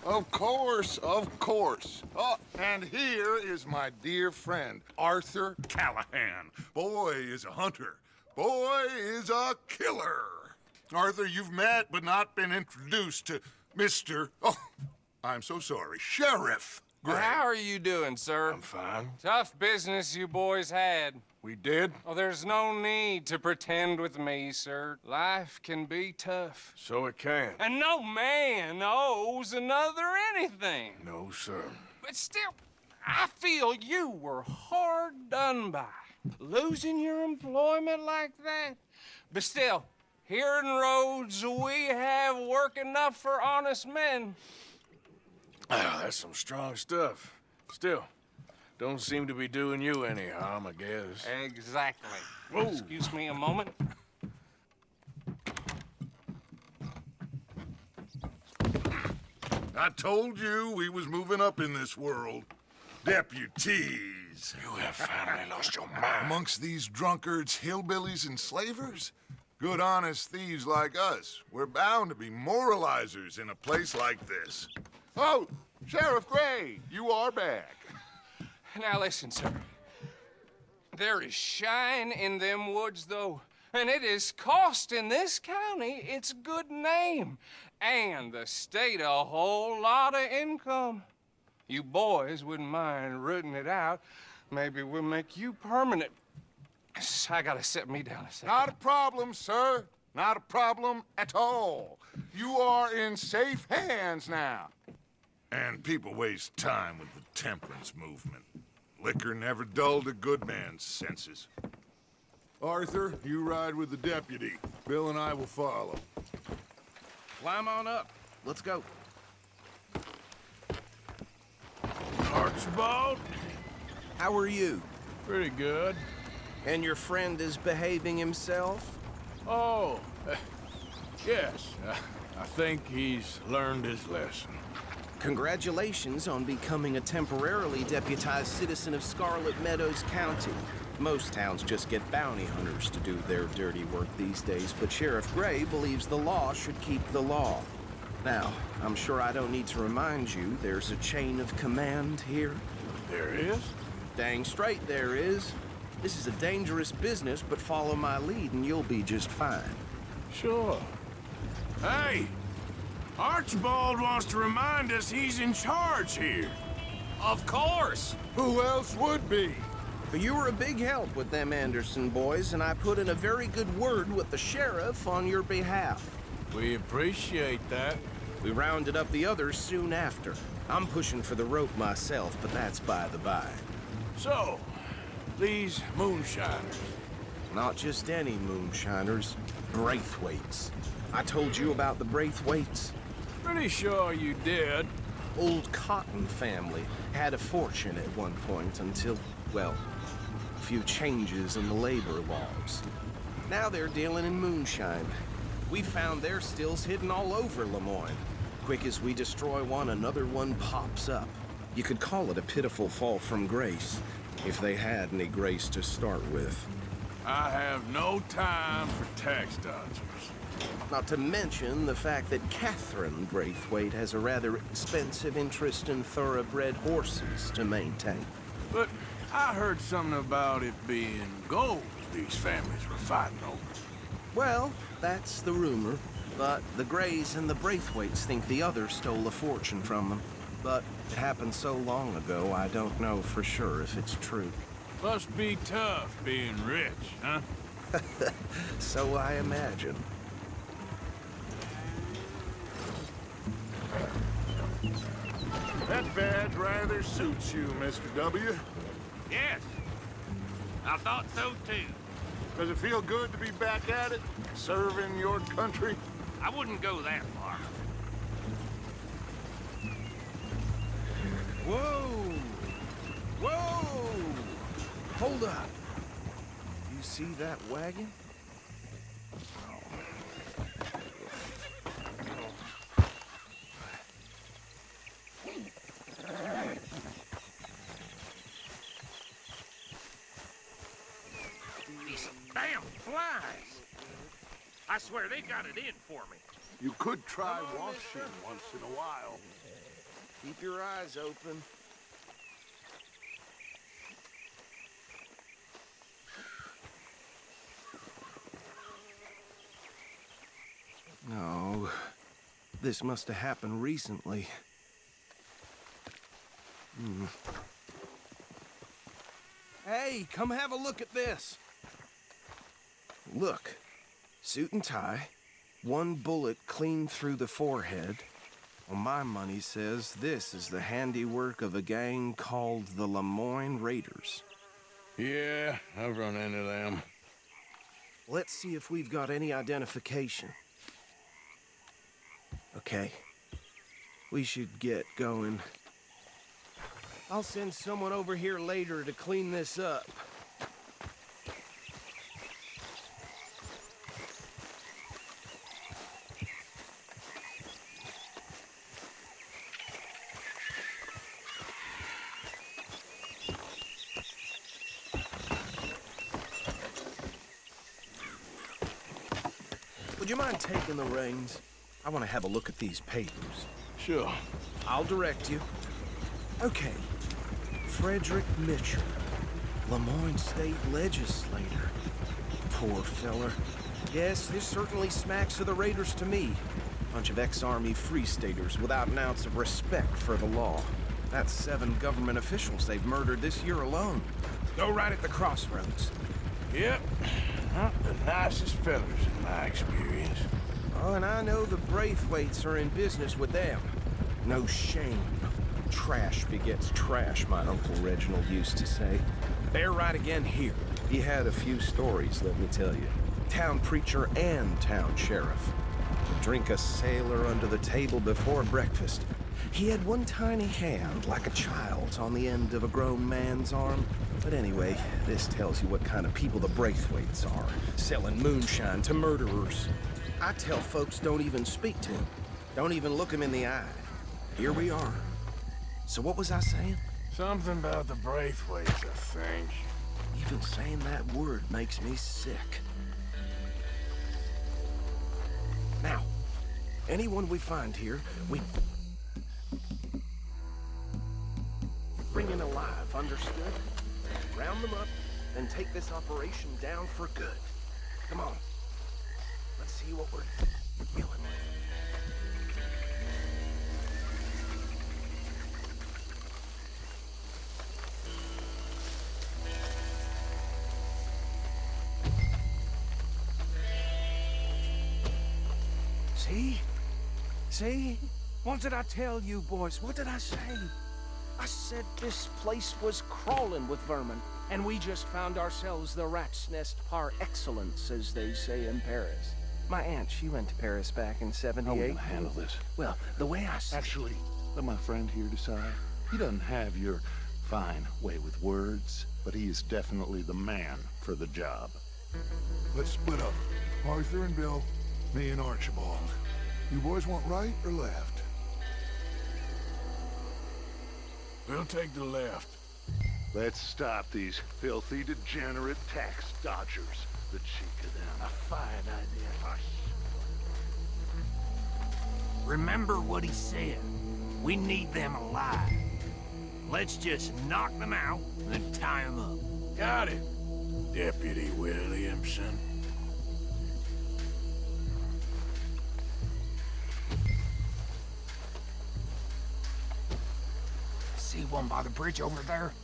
Of course, of course. Oh, and here is my dear friend, Arthur Callahan. Boy is a hunter. Boy is a killer. Arthur, you've met but not been introduced to Mr. Oh, I'm so sorry, Sheriff Gray. How are you doing, sir? I'm fine. Tough business you boys had. We did? Oh, there's no need to pretend with me, sir. Life can be tough. So it can. And no man owes another anything. No, sir. But still, I feel you were hard done by. Losing your employment like that. But still, here in Rhodes, we have work enough for honest men. Ah, that's some strong stuff. Still, don't seem to be doing you any harm, I guess. Exactly. Whoa. Excuse me a moment. I told you we was moving up in this world. Deputies. You have finally lost your mind. Amongst these drunkards, hillbillies, and slavers? Good honest thieves like us. We're bound to be moralizers in a place like this. Oh, Sheriff Gray, you are back. Now listen, sir. There is shine in them woods, though, and it is costing this county its good name, and the state a whole lot of income. You boys wouldn't mind rooting it out. Maybe we'll make you permanent. I gotta sit me down a second. Not a problem, sir. Not a problem at all. You are in safe hands now. And people waste time with the temperance movement. Liquor never dulled a good man's senses. Arthur, you ride with the deputy. Bill and I will follow. Climb on up. Let's go. Archibald? How are you? Pretty good. And your friend is behaving himself? Oh, yes. I think he's learned his lesson. Congratulations on becoming a temporarily deputized citizen of Scarlet Meadow County. Most towns just get bounty hunters to do their dirty work these days, but Sheriff Gray believes the law should keep the law. Now, I'm sure I don't need to remind you there's a chain of command here. There is? Dang straight there is. This is a dangerous business, but follow my lead and you'll be just fine. Sure. Hey! Archibald wants to remind us he's in charge here. Of course. Who else would be? But you were a big help with them Anderson boys, and I put in a very good word with the sheriff on your behalf. We appreciate that. We rounded up the others soon after. I'm pushing for the rope myself, but that's by the by. So, these moonshiners. Not just any moonshiners, Braithwaites. I told you about the Braithwaites. Pretty sure you did. Old Cotton family had a fortune at one point until, well, a few changes in the labor laws. Now they're dealing in moonshine. We found their stills hidden all over Lemoyne. Quick as we destroy one, another one pops up. You could call it a pitiful fall from grace, if they had any grace to start with. I have no time for tax dodgers. Not to mention the fact that Catherine Braithwaite has a rather expensive interest in thoroughbred horses to maintain. But I heard something about it being gold these families were fighting over. Well, that's the rumor. But the Grays and the Braithwaites think the others stole a fortune from them. But it happened so long ago, I don't know for sure if it's true. Must be tough being rich, huh? So I imagine. That badge rather suits you, Mr. W. Yes, I thought so too. Does it feel good to be back at it, serving your country? I wouldn't go that far. Whoa! Whoa! Hold up. You see that wagon? These damn flies. I swear they got it in for me. You could try washing once in a while. Keep your eyes open. No, this must have happened recently. Hey, come have a look at this. Look, suit and tie, one bullet clean through the forehead. Well, my money says this is the handiwork of a gang called the Lemoyne Raiders. Yeah, I've run into them. Let's see if we've got any identification. Okay. We should get going. I'll send someone over here later to clean this up. Would you mind taking the reins? I want to have a look at these papers. Sure. I'll direct you. Okay. Frederick Mitchell, Lemoyne State Legislator. Poor feller. Yes, this certainly smacks of the Raiders to me. Bunch of ex-Army Free Staters without an ounce of respect for the law. That's 7 government officials they've murdered this year alone. Go right at the crossroads. Yep. Not the nicest fellas in my experience. Oh, and I know the Braithwaites are in business with them. No shame. Trash begets trash, my Uncle Reginald used to say. They're right again here. He had a few stories, let me tell you. Town preacher and town sheriff. Drink a sailor under the table before breakfast. He had one tiny hand, like a child's, on the end of a grown man's arm. But anyway, this tells you what kind of people the Braithwaites are. Selling moonshine to murderers. I tell folks don't even speak to him. Don't even look him in the eye. Here we are. So what was I saying? Something about the Braithwaites, I think. Even saying that word makes me sick. Now, anyone we find here, we bring in alive, understood? Round them up, and take this operation down for good. Come on. Let's see what we're dealing with. See? See? What did I tell you, boys? What did I say? I said this place was crawling with vermin, and we just found ourselves the rat's nest par excellence, as they say in Paris. My aunt, she went to Paris back in '78. How are we gonna handle this? Well, the way I see Actually, let my friend here decide. He doesn't have your fine way with words, but he is definitely the man for the job. Let's split up. Arthur and Bill, me and Archibald. You boys want right or left? We'll take the left. Let's stop these filthy, degenerate tax dodgers. The cheek of them. A fine idea. Hush. Remember what he said. We need them alive. Let's just knock them out and then tie them up. Got it, Deputy Williamson. See one by the bridge over there?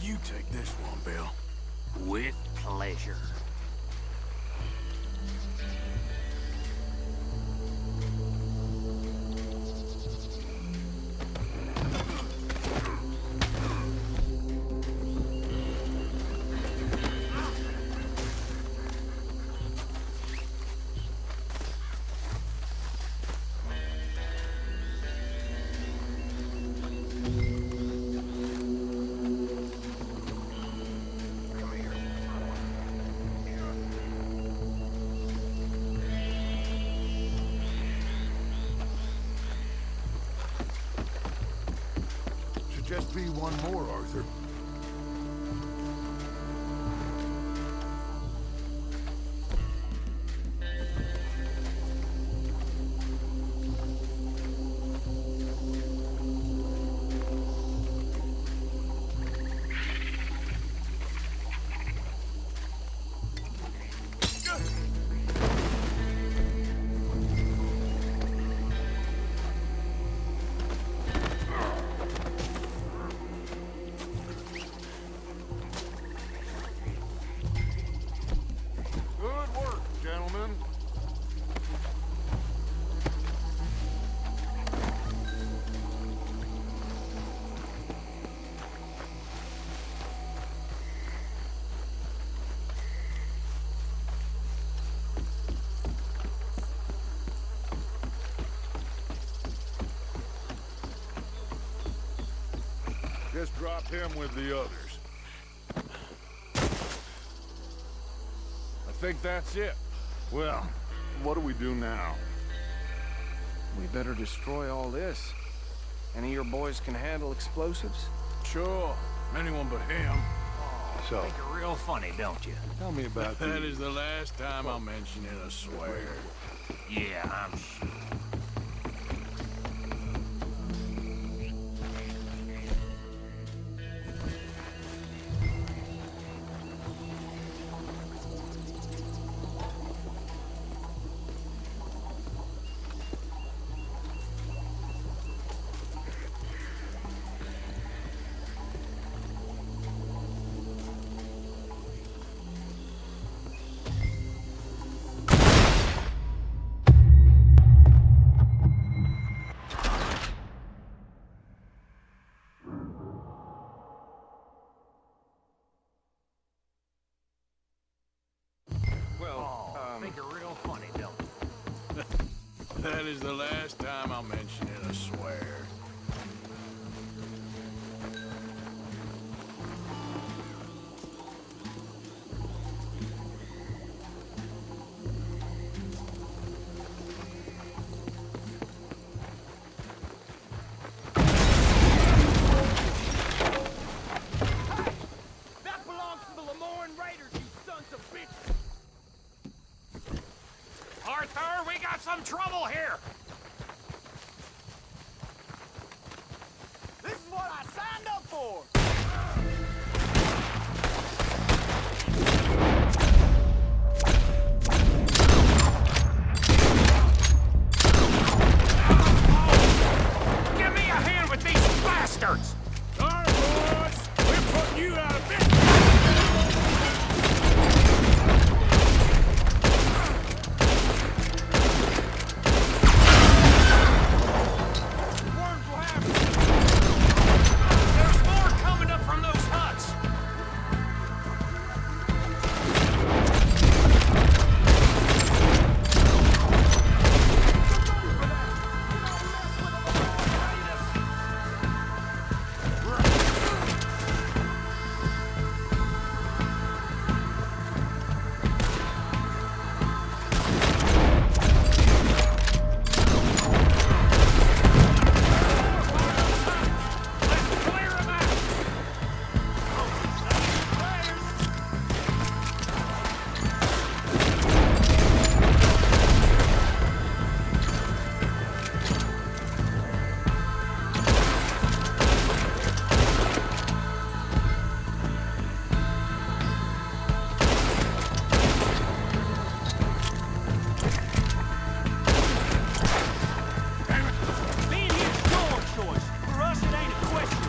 You take this one, Bill. With pleasure. just be one more, Arthur. Just drop him with the others. I think that's it. Well, what do we do now? We better destroy all this. Any of your boys can handle explosives? Sure, anyone but him. So, Think you're real funny, don't you? tell me about That the... is the last time I'll mention it, I swear. Yeah, I'm sure. Think you're real funny, don't you? That is the last time I'll mention it, I swear. That belongs to the Lemoyne Raiders, you sons of bitches! Arthur, we got some trouble here! This is what I signed up for! Give me a hand with these bastards! All right, boys, we're putting you out of business. Worms will have it. There's more coming up from those huts! Let's clear them out! Being here's your choice. For us, it ain't a question.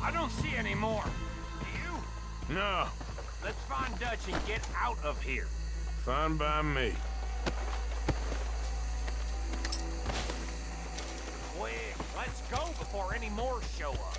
I don't see any more. Do you? No, Let's find Dutch and get out of here. fine by me. Quick, let's go before any more show up.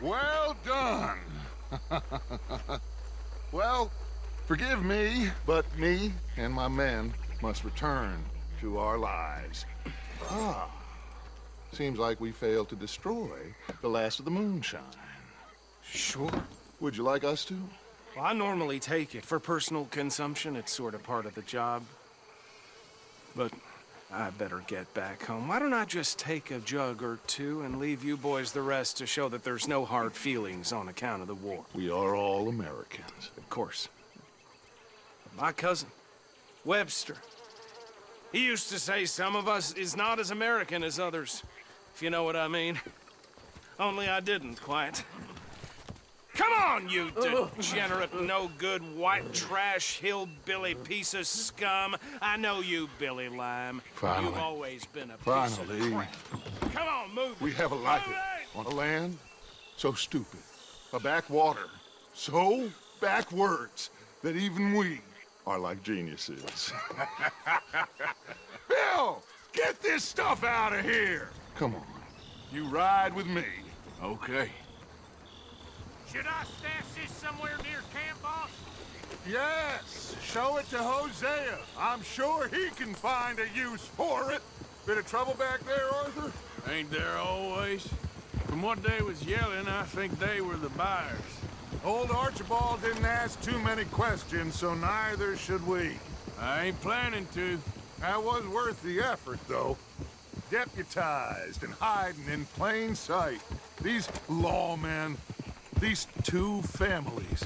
Well done. Well, forgive me, but me and my men must return to our lives. Ah, seems like we failed to destroy the last of the moonshine. Sure. Would you like us to? Well, I normally take it for personal consumption. It's sort of part of the job. But I better get back home. Why don't I just take a jug or two and leave you boys the rest to show that there's no hard feelings on account of the war? We are all Americans. Of course. My cousin, Webster, he used to say some of us is not as American as others, if you know what I mean. Only I didn't quite. Come on, you degenerate, no-good, white trash, hillbilly piece of scum. I know you, Billy Lime. Finally. You've always been a piece Finally. of crap. Come on, move. We have a life on a land so stupid, a backwater so backwards that even we are like geniuses. Bill, get this stuff out of here. Come on, you ride with me. Okay. Should I stash this somewhere near camp, boss? Yes, show it to Hosea. I'm sure he can find a use for it. Bit of trouble back there, Arthur? Ain't there always? From what they was yelling, I think they were the buyers. Old Archibald didn't ask too many questions, so neither should we. I ain't planning to. That was worth the effort, though. Deputized and hiding in plain sight. These lawmen, these two families.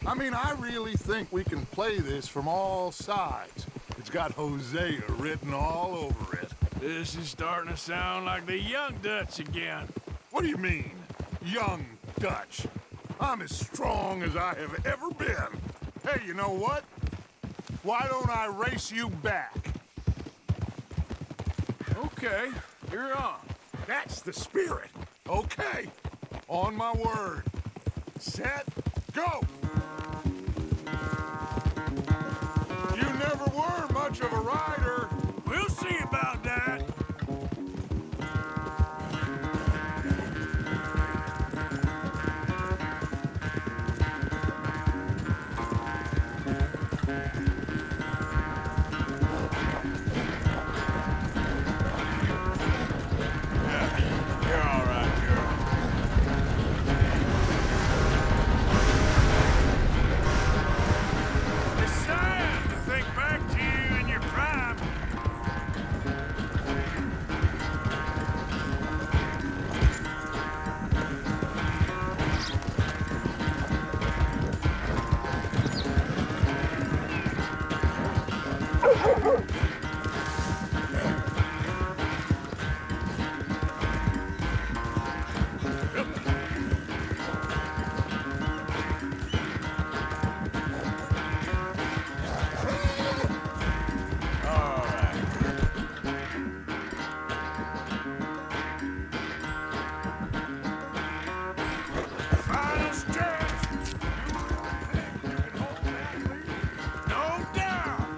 I mean, I really think we can play this from all sides. It's got Hosea written all over it. This is starting to sound like the Young Dutch again. What do you mean, young Dutch? I'm as strong as I have ever been. Hey, you know what? Why don't I race you back? Okay, you're on. That's the spirit. Okay, on my word. Set, go! You never were much of a rider. We'll see about that. You're all right, girl. It's sad to think back to you in your prime. Final stretch. No doubt.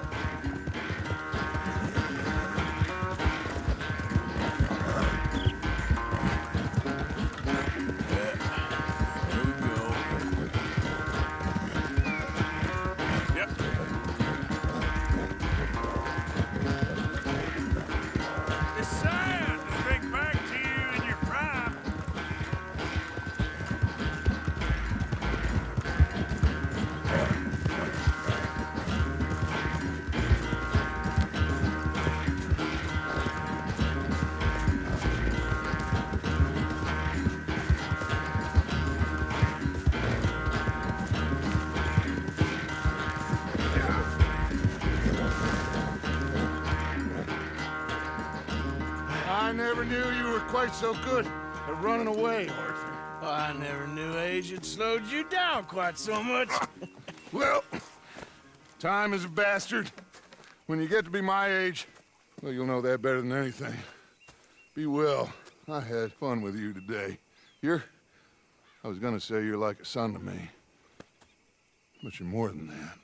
Here we go. Yep. It's sad to think back to you in your prime. I never knew you were quite so good at running away, Arthur. I never knew age had slowed you down quite so much. Well, time is a bastard. When you get to be my age, well, you'll know that better than anything. Be well. I had fun with you today. I was gonna say you're like a son to me. But you're more than that.